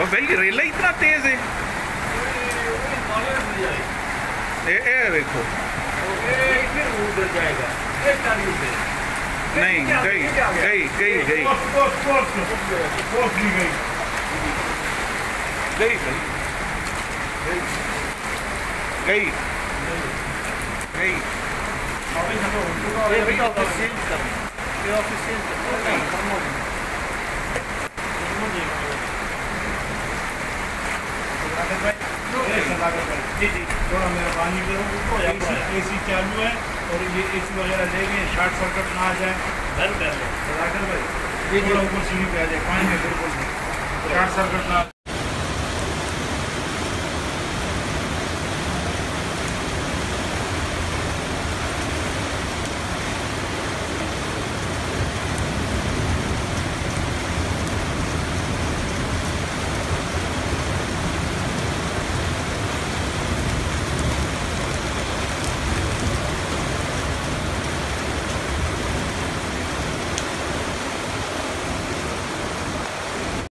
भाई रेला इतना तेज है। ए देखो उधर जाएगा नहीं, गई गई गई गई गई गई गई जी जी थोड़ा मेरा पानी एसी चालू है और ये एसी वगैरह ले गए, शॉर्ट सर्किट ना आ जाए। बंद कर लो भाई, थोड़ा ऊपर सीढ़ी पे आ जाए, पानी में बिल्कुल शॉर्ट सर्किट ना